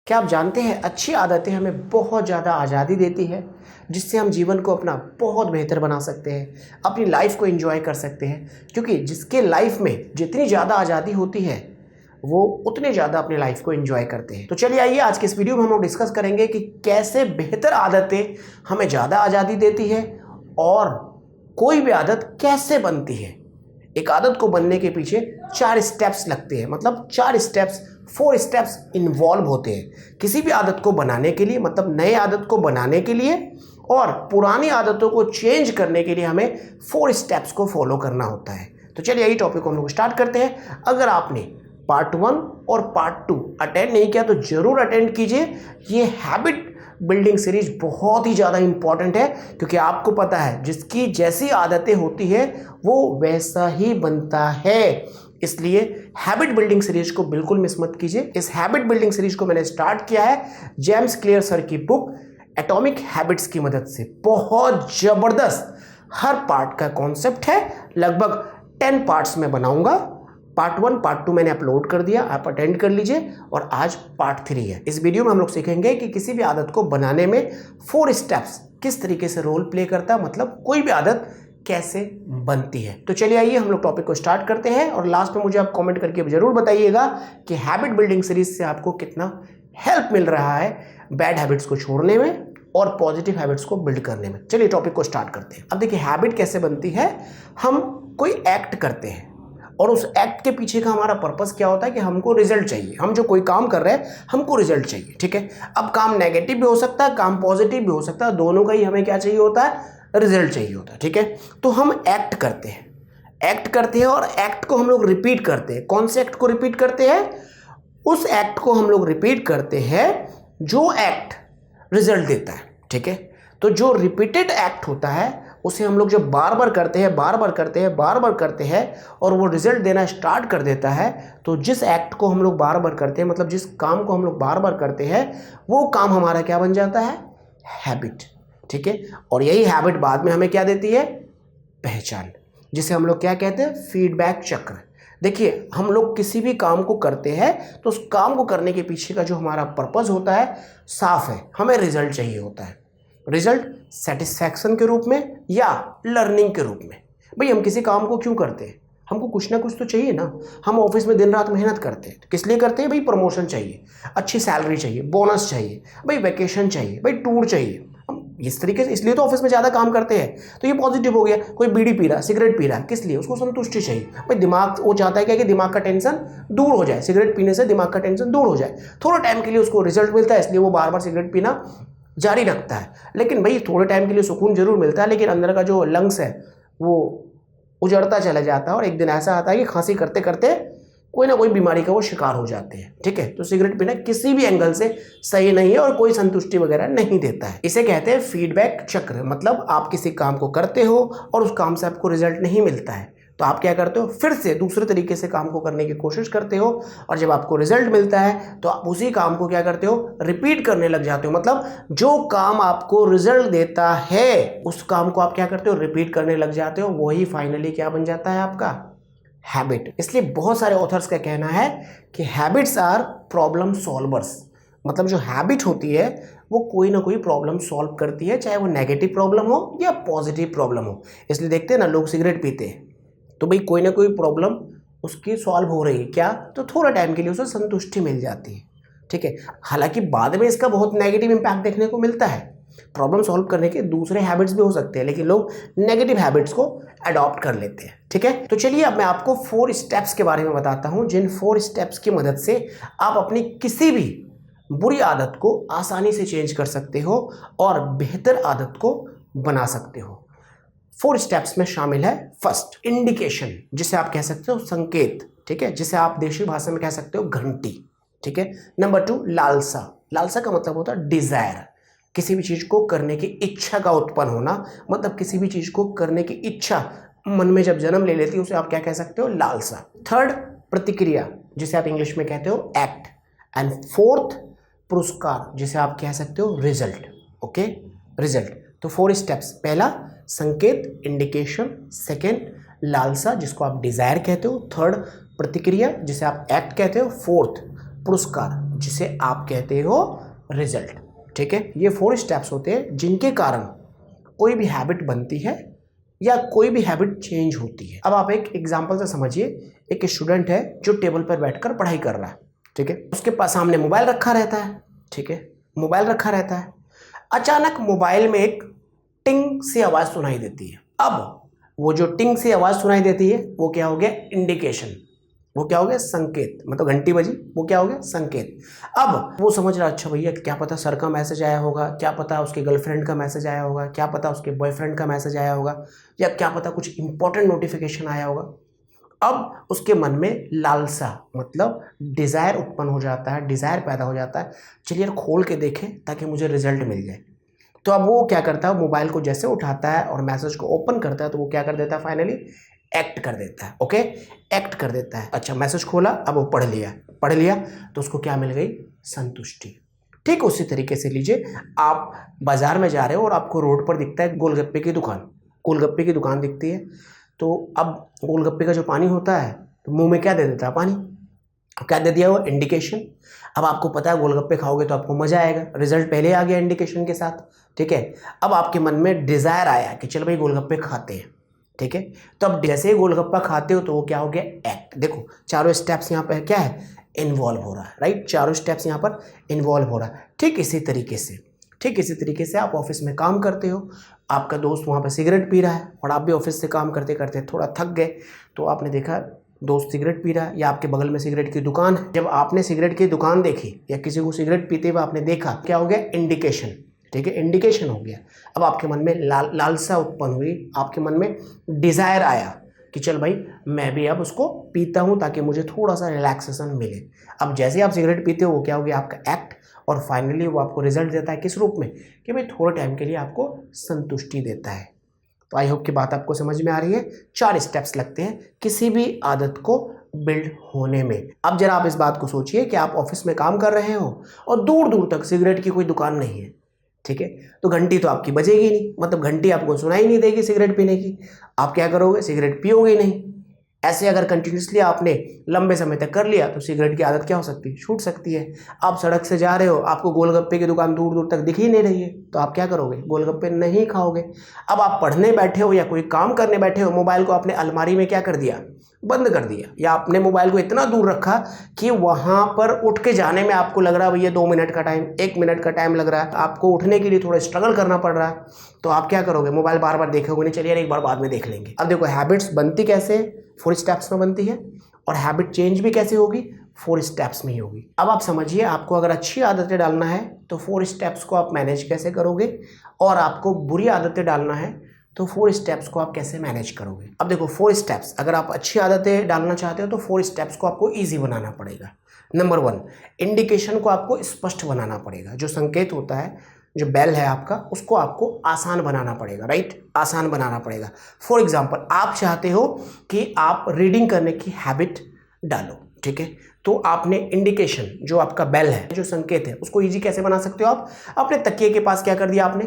क्या आप जानते हैं अच्छी आदतें हमें बहुत ज़्यादा आज़ादी देती है, जिससे हम जीवन को अपना बहुत बेहतर बना सकते हैं, अपनी लाइफ को एंजॉय कर सकते हैं। क्योंकि जिसके लाइफ में जितनी ज़्यादा आज़ादी होती है वो उतने ज़्यादा अपनी लाइफ को एंजॉय करते हैं। तो चलिए आइए आज के इस वीडियो में हम लोग डिस्कस करेंगे कि कैसे बेहतर आदतें हमें ज़्यादा आज़ादी देती है और कोई भी आदत कैसे बनती है। एक आदत को बनने के पीछे 4 स्टेप्स लगते हैं, मतलब 4 स्टेप्स 4 स्टेप्स इन्वॉल्व होते हैं किसी भी आदत को बनाने के लिए, मतलब नए आदत को बनाने के लिए और पुरानी आदतों को चेंज करने के लिए हमें 4 स्टेप्स को फॉलो करना होता है। तो चलिए यही टॉपिक को हम लोग स्टार्ट करते हैं। अगर आपने पार्ट 1 और पार्ट 2 अटेंड नहीं किया तो ज़रूर अटेंड कीजिए। ये हैबिट बिल्डिंग सीरीज बहुत ही ज़्यादा इंपॉर्टेंट है, क्योंकि आपको पता है जिसकी जैसी आदतें होती है वो वैसा ही बनता है। इसलिए हैबिट बिल्डिंग सीरीज को बिल्कुल मिस मत कीजिए। इस हैबिट बिल्डिंग सीरीज को मैंने स्टार्ट किया है जेम्स क्लियर सर की बुक एटॉमिक हैबिट्स की मदद से। बहुत ज़बरदस्त हर पार्ट का कॉन्सेप्ट है, लगभग 10 पार्ट्स में बनाऊंगा। पार्ट 1 पार्ट 2 मैंने अपलोड कर दिया, आप अटेंड कर लीजिए। और आज पार्ट 3 है। इस वीडियो में हम लोग सीखेंगे कि किसी भी आदत को बनाने में 4 स्टेप्स किस तरीके से रोल प्ले करता है, मतलब कोई भी आदत कैसे बनती है। तो चलिए आइए हम लोग टॉपिक को स्टार्ट करते हैं। और लास्ट में मुझे आप कमेंट करके जरूर बताइएगा कि हैबिट बिल्डिंग सीरीज से आपको कितना हेल्प मिल रहा है बैड हैबिट्स को छोड़ने में और पॉजिटिव हैबिट्स को बिल्ड करने में। चलिए टॉपिक को स्टार्ट करते हैं। अब देखिए हैबिट कैसे बनती है। हम कोई एक्ट करते हैं और उस एक्ट के पीछे का हमारा पर्पस क्या होता है कि हमको रिजल्ट चाहिए। हम जो कोई काम कर रहे हैं हमको रिजल्ट चाहिए, ठीक है। अब काम नेगेटिव भी हो सकता है, काम पॉजिटिव भी हो सकता है, दोनों का ही हमें क्या चाहिए होता है, रिजल्ट चाहिए होता है, ठीक है। तो हम एक्ट करते हैं और एक्ट को हम लोग रिपीट करते हैं। कौन से एक्ट को रिपीट करते हैं? उस एक्ट को हम लोग रिपीट करते हैं जो एक्ट रिजल्ट देता है, ठीक है। तो जो रिपीटेड एक्ट होता है उसे हम लोग जब बार बार करते हैं और वो रिजल्ट देना स्टार्ट कर देता है, तो जिस एक्ट को हम लोग बार बार करते हैं, मतलब जिस काम को हम लोग बार बार करते हैं, वो काम हमारा क्या बन जाता है, हैबिट, ठीक है। और यही हैबिट बाद में हमें क्या देती है, पहचान, जिसे हम लोग क्या कहते हैं, फीडबैक चक्र। देखिए हम लोग किसी भी काम को करते हैं तो उस काम को करने के पीछे का जो हमारा पर्पस होता है साफ है, हमें रिजल्ट चाहिए होता है। रिजल्ट सेटिस्फैक्शन के रूप में या लर्निंग के रूप में। भाई हम किसी काम को क्यों करते हैं, हमको कुछ ना कुछ तो चाहिए ना। हम ऑफिस में दिन रात मेहनत करते हैं, किस लिए करते हैं, भाई प्रमोशन चाहिए, अच्छी सैलरी चाहिए, बोनस चाहिए, भाई वैकेशन चाहिए, भाई टूर चाहिए। हम इस तरीके से इसलिए तो ऑफिस में ज़्यादा काम करते हैं। तो ये पॉजिटिव हो गया। कोई बीड़ी पी रहा, सिगरेट पी रहा, किस लिए, उसको संतुष्टि चाहिए। भाई दिमाग वो चाहता है क्या कि दिमाग का टेंशन दूर हो जाए, सिगरेट पीने से दिमाग का टेंशन दूर हो जाए। थोड़ा टाइम के लिए उसको रिजल्ट मिलता है, इसलिए वो बार बार सिगरेट पीना जारी रखता है। लेकिन भाई थोड़े टाइम के लिए सुकून जरूर मिलता है, लेकिन अंदर का जो लंग्स है वो उजड़ता चला जाता है और एक दिन ऐसा आता है कि खांसी करते करते कोई ना कोई बीमारी का वो शिकार हो जाते हैं, ठीक है। तो सिगरेट पीना किसी भी एंगल से सही नहीं है और कोई संतुष्टि वगैरह नहीं देता है। इसे कहते हैं फीडबैक चक्र। मतलब आप किसी काम को करते हो और उस काम से आपको रिजल्ट नहीं मिलता है, तो आप क्या करते हो, फिर से दूसरे तरीके से काम को करने की कोशिश करते हो और जब आपको रिजल्ट मिलता है तो आप उसी काम को क्या करते हो, रिपीट करने लग जाते हो। मतलब जो काम आपको रिजल्ट देता है उस काम को आप क्या करते हो, रिपीट करने लग जाते हो। वही फाइनली क्या बन जाता है, आपका हैबिट। इसलिए बहुत सारे ऑथर्स का कहना है कि हैबिट्स आर प्रॉब्लम सॉल्वर्स। मतलब जो हैबिट होती है वो कोई ना कोई प्रॉब्लम सॉल्व करती है, चाहे वो नेगेटिव प्रॉब्लम हो या पॉजिटिव प्रॉब्लम हो। इसलिए देखते हैं ना, लोग सिगरेट पीते हैं तो भाई कोई ना कोई प्रॉब्लम उसकी सॉल्व हो रही है क्या, तो थोड़ा टाइम के लिए उसे संतुष्टि मिल जाती है, ठीक है। हालांकि बाद में इसका बहुत नेगेटिव इम्पैक्ट देखने को मिलता है। प्रॉब्लम सॉल्व करने के दूसरे हैबिट्स भी हो सकते हैं, लेकिन लोग नेगेटिव हैबिट्स को अडॉप्ट कर लेते हैं, ठीक है। तो चलिए अब मैं आपको 4 स्टेप्स के बारे में बताता हूं, जिन 4 स्टेप्स की मदद से आप अपनी किसी भी बुरी आदत को आसानी से चेंज कर सकते हो और बेहतर आदत को बना सकते हो। 4 स्टेप्स में शामिल है फर्स्ट, इंडिकेशन, जिसे आप कह सकते हो संकेत, ठीक है, जिसे आप देशी भाषा में कह सकते हो घंटी, ठीक है। नंबर 2, लालसा। लालसा का मतलब होता है डिजायर, किसी भी चीज को करने की इच्छा का उत्पन्न होना। मतलब किसी भी चीज को करने की इच्छा मन में जब जन्म ले लेती है उसे आप क्या कह सकते हो, लालसा। थर्ड, प्रतिक्रिया, जिसे आप इंग्लिश में कहते हो एक्ट। एंड फोर्थ, पुरस्कार, जिसे आप कह सकते हो रिजल्ट, ओके, रिजल्ट। तो 4 स्टेप्स, पहला संकेत, इंडिकेशन, सेकेंड लालसा जिसको आप डिजायर कहते हो, थर्ड प्रतिक्रिया जिसे आप एक्ट कहते हो, फोर्थ पुरस्कार, जिसे आप कहते हो रिजल्ट। ठीक है, ये 4 स्टेप्स होते हैं जिनके कारण कोई भी हैबिट बनती है या कोई भी हैबिट चेंज होती है। अब आप एक एग्जांपल से समझिए, एक स्टूडेंट है जो टेबल पर बैठकर पढ़ाई कर रहा है। ठीक है, उसके पास सामने मोबाइल रखा रहता है। ठीक है, मोबाइल रखा रहता है। अचानक मोबाइल में एक टिंग सी आवाज़ सुनाई देती है। अब वो जो टिंग सी आवाज़ सुनाई देती है वो क्या हो गया? इंडिकेशन। वो क्या हो गया? संकेत। मतलब घंटी बजी, वो क्या हो गया? संकेत। अब वो समझ रहा, अच्छा भैया क्या पता सर का मैसेज आया होगा, क्या पता उसके गर्लफ्रेंड का मैसेज आया होगा, क्या पता उसके बॉयफ्रेंड का मैसेज आया होगा, या क्या पता कुछ इंपॉर्टेंट नोटिफिकेशन आया होगा। अब उसके मन में लालसा मतलब डिज़ायर उत्पन्न हो जाता है, डिज़ायर पैदा हो जाता है, चलिए यार खोल के देखें ताकि मुझे रिजल्ट मिल जाए। तो अब वो क्या करता है? मोबाइल को जैसे उठाता है और मैसेज को ओपन करता है तो वो क्या कर देता है? फाइनली एक्ट कर देता है। ओके, एक्ट कर देता है। अच्छा, मैसेज खोला, अब वो पढ़ लिया तो उसको क्या मिल गई? संतुष्टि। ठीक उसी तरीके से लीजिए, आप बाजार में जा रहे हो और आपको रोड पर दिखता है गोलगप्पे की दुकान दिखती है। तो अब गोलगप्पे का जो पानी होता है तो मुंह में क्या दे देता है? पानी। क्या दे दिया? वो इंडिकेशन। अब आपको पता है गोलगप्पे खाओगे तो आपको मजा आएगा, रिजल्ट पहले आ गया इंडिकेशन के साथ। ठीक है, अब आपके मन में डिजायर आया कि चलो भाई गोलगप्पे खाते हैं। ठीक है, तो अब जैसे ही गोलगप्पा खाते हो तो वो क्या हो गया? एक्ट। देखो चारों स्टेप्स यहाँ पर क्या है? इन्वॉल्व हो रहा है। राइट, चारों स्टेप्स यहाँ पर इन्वॉल्व हो रहा है। ठीक इसी तरीके से आप ऑफिस में काम करते हो, आपका दोस्त वहाँ पर सिगरेट पी रहा है और आप भी ऑफिस से काम करते करते थोड़ा थक गए, तो आपने देखा दोस्त सिगरेट पी रहा है या आपके बगल में सिगरेट की दुकान है। जब आपने सिगरेट की दुकान देखी या किसी को सिगरेट पीते हुए आपने देखा, क्या हो गया? इंडिकेशन। ठीक है, इंडिकेशन हो गया। अब आपके मन में लालसा उत्पन्न हुई, आपके मन में डिज़ायर आया कि चल भाई मैं भी अब उसको पीता हूँ ताकि मुझे थोड़ा सा रिलैक्सेशन मिले। अब जैसे आप सिगरेट पीते हो वो क्या हो गया? आपका एक्ट। और फाइनली वो आपको रिजल्ट देता है, किस रूप में? कि भाई थोड़े टाइम के लिए आपको संतुष्टि देता है। तो आई होप कि बात आपको समझ में आ रही है। 4 स्टेप्स लगते हैं किसी भी आदत को बिल्ड होने में। अब जरा आप इस बात को सोचिए कि आप ऑफिस में काम कर रहे हो और दूर दूर तक सिगरेट की कोई दुकान नहीं है। ठीक है, तो घंटी तो आपकी बजेगी नहीं, मतलब घंटी आपको सुनाई नहीं देगी सिगरेट पीने की। आप क्या करोगे? सिगरेट पियोगे ही नहीं। ऐसे अगर कंटिन्यूसली आपने लंबे समय तक कर लिया तो सिगरेट की आदत क्या हो सकती है? छूट सकती है। आप सड़क से जा रहे हो, आपको गोलगप्पे की दुकान दूर दूर तक दिख ही नहीं रही है, तो आप क्या करोगे? गोलगप्पे नहीं खाओगे। अब आप पढ़ने बैठे हो या कोई काम करने बैठे हो, मोबाइल को आपने अलमारी में क्या कर दिया? बंद कर दिया, या आपने मोबाइल को इतना दूर रखा कि वहाँ पर उठ के जाने में आपको लग रहा है भैया 2 मिनट का टाइम, 1 मिनट का टाइम लग रहा है, आपको उठने के लिए थोड़ा स्ट्रगल करना पड़ रहा है, तो आप क्या करोगे? मोबाइल बार बार देखोगे नहीं, चलिए एक बार बाद में देख लेंगे। अब देखो हैबिट्स बनती कैसे? 4 स्टेप्स में बनती है, और हैबिट चेंज भी कैसे होगी? 4 स्टेप्स में ही होगी। अब आप समझिए, आपको अगर अच्छी आदतें डालना है तो 4 स्टेप्स को आप मैनेज कैसे करोगे, और आपको बुरी आदतें डालना है तो 4 स्टेप्स को आप कैसे मैनेज करोगे। अब देखो 4 स्टेप्स, अगर आप अच्छी आदतें डालना चाहते हो तो 4 स्टेप्स को आपको ईजी बनाना पड़ेगा। नंबर 1, इंडिकेशन को आपको स्पष्ट बनाना पड़ेगा। जो संकेत होता है, जो बेल है आपका, उसको आपको आसान बनाना पड़ेगा। राइट, आसान बनाना पड़ेगा। फॉर एग्जाम्पल, आप चाहते हो कि आप रीडिंग करने की हैबिट डालो। ठीक है, तो आपने इंडिकेशन, जो आपका बेल है, जो संकेत है, उसको इजी कैसे बना सकते हो? आप अपने तकिए के पास क्या कर दिया? आपने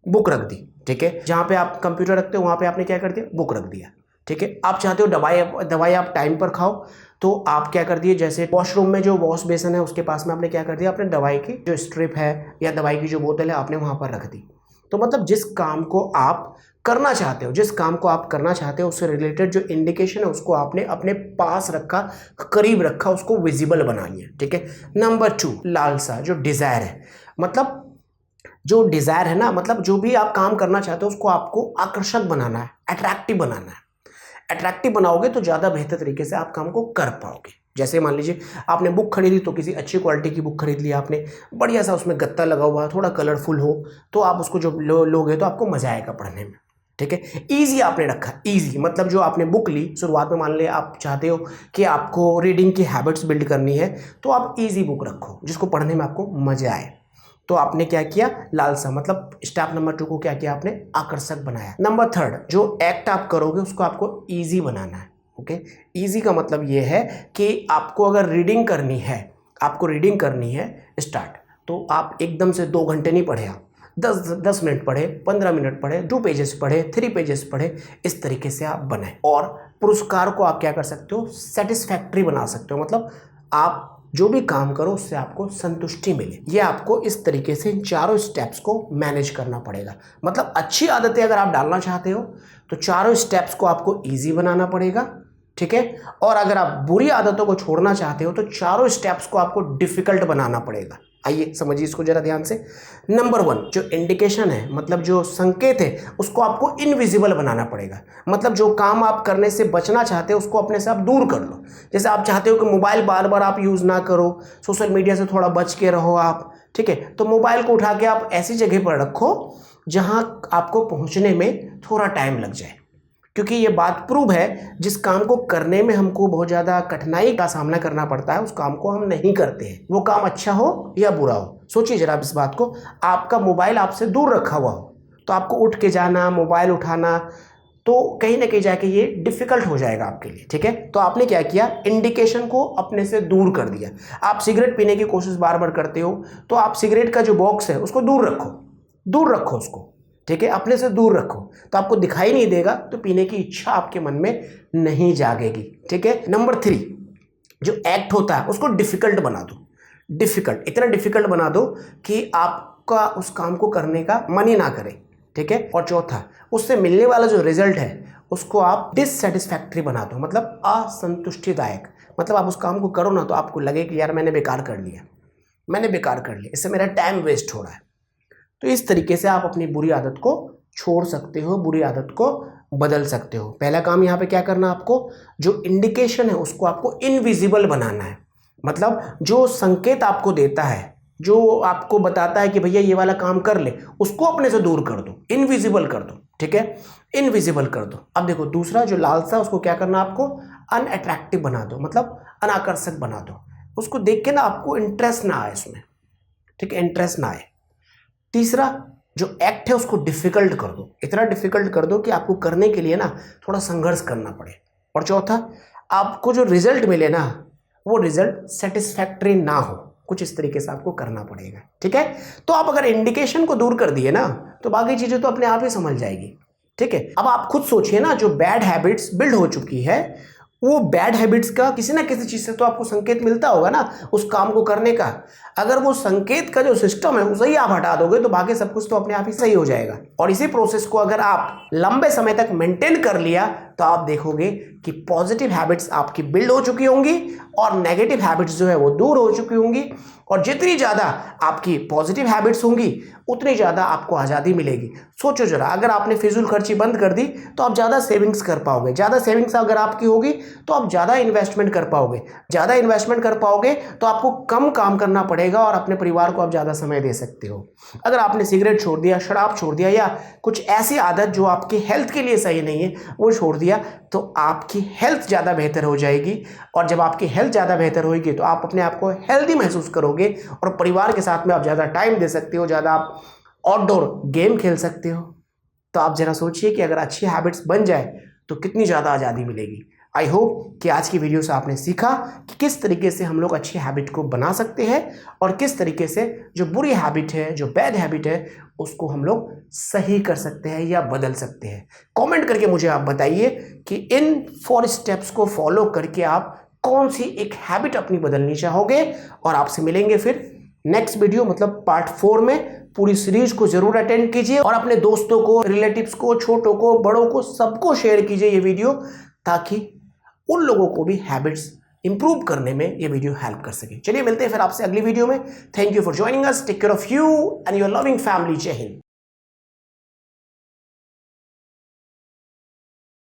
बुक रख दी। ठीक है, जहाँ पे आप कंप्यूटर रखते हो वहाँ पे आपने क्या कर दिया? बुक रख दिया। ठीक है, आप चाहते हो दवाई आप टाइम पर खाओ, तो आप क्या कर दिए? जैसे वॉशरूम में जो वॉश बेसन है उसके पास में आपने क्या कर दिया? अपने दवाई की जो स्ट्रिप है या दवाई की जो बोतल है आपने वहाँ पर रख दी। तो मतलब जिस काम को आप करना चाहते हो उससे रिलेटेड जो इंडिकेशन है उसको आपने अपने पास रखा, करीब रखा, उसको विजिबल बना लिया। ठीक है। नंबर 2, लालसा, जो डिजायर है, मतलब जो डिजायर है ना, मतलब जो भी आप काम करना चाहते हो उसको आपको आकर्षक बनाना है, अट्रैक्टिव बनाना है। अट्रैक्टिव बनाओगे तो ज़्यादा बेहतर तरीके से आप काम को कर पाओगे। जैसे मान लीजिए आपने बुक खरीदी, तो किसी अच्छी क्वालिटी की बुक खरीद लिया आपने, बढ़िया सा उसमें गत्ता लगा हुआ, थोड़ा कलरफुल हो, तो आप उसको जो लोगे तो आपको मजा आएगा पढ़ने में। ठीक है, ईजी आपने रखा, ईजी मतलब जो आपने बुक ली शुरुआत में, मान लिया आप चाहते हो कि आपको रीडिंग की हैबिट्स बिल्ड करनी है, तो आप ईजी बुक रखो जिसको पढ़ने में आपको मजा आए। तो आपने क्या किया? लालसा, मतलब स्टेप नंबर 2 को क्या किया आपने? आकर्षक बनाया। नंबर 3, जो एक्ट आप करोगे उसको आपको ईजी बनाना है। ओके, ईजी का मतलब ये है कि आपको अगर रीडिंग करनी है स्टार्ट, तो आप एकदम से 2 घंटे नहीं पढ़े, आप 10 मिनट पढ़े, 15 मिनट पढ़े, 2 पेजेस पढ़े, 3 पेजेस पढ़े, इस तरीके से आप बनाए। और पुरस्कार को आप क्या कर सकते हो? सेटिस्फैक्ट्री बना सकते हो, मतलब आप जो भी काम करो उससे आपको संतुष्टि मिले। ये आपको इस तरीके से इन चारों स्टेप्स को मैनेज करना पड़ेगा। मतलब अच्छी आदतें अगर आप डालना चाहते हो तो चारों स्टेप्स को आपको ईजी बनाना पड़ेगा, ठीक है। और अगर आप बुरी आदतों को छोड़ना चाहते हो तो चारों स्टेप्स को आपको डिफिकल्ट बनाना पड़ेगा। आइए समझिए इसको जरा ध्यान से। नंबर 1 जो इंडिकेशन है, मतलब जो संकेत है, उसको आपको इनविजिबल बनाना पड़ेगा। मतलब जो काम आप करने से बचना चाहते हो उसको अपने से आप दूर कर लो। जैसे आप चाहते हो कि मोबाइल बार बार आप यूज़ ना करो, सोशल मीडिया से थोड़ा बच के रहो आप, ठीक है। तो मोबाइल को उठा के आप ऐसी जगह पर रखो जहां आपको पहुंचने में थोड़ा टाइम लग जाए, क्योंकि ये बात प्रूव है जिस काम को करने में हमको बहुत ज़्यादा कठिनाई का सामना करना पड़ता है उस काम को हम नहीं करते हैं, वो काम अच्छा हो या बुरा हो। सोचिए जरा इस बात को, आपका मोबाइल आपसे दूर रखा हुआ हो तो आपको उठ के जाना, मोबाइल उठाना, तो कहीं ना कहीं जाके ये डिफिकल्ट हो जाएगा आपके लिए, ठीक है। तो आपने क्या किया, इंडिकेशन को अपने से दूर कर दिया। आप सिगरेट पीने की कोशिश बार बार करते हो तो आप सिगरेट का जो बॉक्स है उसको दूर रखो, दूर रखो उसको, ठीक है, अपने से दूर रखो, तो आपको दिखाई नहीं देगा, तो पीने की इच्छा आपके मन में नहीं जागेगी, ठीक है। नंबर 3 जो एक्ट होता है उसको डिफिकल्ट बना दो। डिफिकल्ट, इतना डिफिकल्ट बना दो कि आपका उस काम को करने का मन ही ना करे, ठीक है। और चौथा, उससे मिलने वाला जो रिजल्ट है उसको आप डिससेटिस्फैक्ट्री बना दो, मतलब असंतुष्टिदायक। मतलब आप उस काम को करो ना तो आपको लगे कि यार मैंने बेकार कर लिया, मैंने बेकार कर लिया, इससे मेरा टाइम वेस्ट हो रहा है। तो इस तरीके से आप अपनी बुरी आदत को छोड़ सकते हो, बुरी आदत को बदल सकते हो। पहला काम यहाँ पे क्या करना, आपको जो इंडिकेशन है उसको आपको इनविजिबल बनाना है। मतलब जो संकेत आपको देता है, जो आपको बताता है कि भैया ये वाला काम कर ले, उसको अपने से दूर कर दो, इनविजिबल कर दो, ठीक है, इनविजिबल कर दो। अब देखो दूसरा जो लालसा, उसको क्या करना, आपको अनअट्रैक्टिव बना दो, मतलब अनाकर्षक बना दो। उसको देख के ना आपको इंटरेस्ट ना आए उसमें, ठीक है, इंटरेस्ट ना आए। तीसरा जो एक्ट है उसको डिफिकल्ट कर दो, इतना डिफिकल्ट कर दो कि आपको करने के लिए ना थोड़ा संघर्ष करना पड़े। और चौथा, आपको जो रिजल्ट मिले ना वो रिजल्ट सेटिस्फैक्टरी ना हो, कुछ इस तरीके से आपको करना पड़ेगा, ठीक है। तो आप अगर इंडिकेशन को दूर कर दिए ना तो बाकी चीजें तो अपने आप ही समझ जाएगी, ठीक है। अब आप खुद सोचिए ना, जो बैड हैबिट्स बिल्ड हो चुकी है, वो बैड हैबिट्स का किसी ना किसी चीज से तो आपको संकेत मिलता होगा ना उस काम को करने का। अगर वो संकेत का जो सिस्टम है उसे ही आप हटा दोगे तो बाकी सब कुछ तो अपने आप ही सही हो जाएगा। और इसी प्रोसेस को अगर आप लंबे समय तक मेंटेन कर लिया तो आप देखोगे कि पॉजिटिव हैबिट्स आपकी बिल्ड हो चुकी होंगी और नेगेटिव हैबिट्स जो है वो दूर हो चुकी होंगी। और जितनी ज़्यादा आपकी पॉजिटिव हैबिट्स होंगी उतनी ज़्यादा आपको आज़ादी मिलेगी। सोचो जरा, अगर आपने फिजूल खर्ची बंद कर दी तो आप ज़्यादा सेविंग्स कर पाओगे, ज़्यादा सेविंग्स अगर आपकी होगी तो आप ज़्यादा इन्वेस्टमेंट कर पाओगे, ज़्यादा इन्वेस्टमेंट कर पाओगे तो आपको कम काम करना पड़ेगा और अपने परिवार को आप ज़्यादा समय दे सकते हो। अगर आपने सिगरेट छोड़ दिया, शराब छोड़ दिया या कुछ ऐसी आदत जो आपकी हेल्थ के लिए सही नहीं है वो छोड़ दिया तो आपकी हेल्थ ज़्यादा बेहतर हो जाएगी। और जब आपकी हेल्थ ज़्यादा बेहतर होगी तो आप अपने आप को हेल्दी महसूस करोगे और परिवार के साथ में आप ज़्यादा टाइम दे सकते हो, ज़्यादा आप आउटडोर गेम खेल सकते हो। तो आप ज़रा सोचिए कि अगर अच्छी हैबिट्स बन जाए तो कितनी ज़्यादा आज़ादी मिलेगी। आई होप कि आज की वीडियो से आपने सीखा कि किस तरीके से हम लोग अच्छी हैबिट को बना सकते हैं और किस तरीके से जो बुरी हैबिट है, जो बैड हैबिट है, उसको हम लोग सही कर सकते हैं या बदल सकते हैं। कमेंट करके मुझे आप बताइए कि इन 4 स्टेप्स को फॉलो करके आप कौन सी एक हैबिट अपनी बदलनी चाहोगे। और आपसे मिलेंगे फिर नेक्स्ट वीडियो, मतलब पार्ट 4 में। पूरी सीरीज को जरूर अटेंड कीजिए और अपने दोस्तों को, रिलेटिव्स को, छोटों को, बड़ों को, सबको शेयर कीजिए ये वीडियो, ताकि उन लोगों को भी हैबिट्स इंप्रूव करने में ये वीडियो हेल्प कर सके। चलिए मिलते हैं फिर आपसे अगली वीडियो में। Thank you for joining us. Take care of you and your loving family. Jai Hind.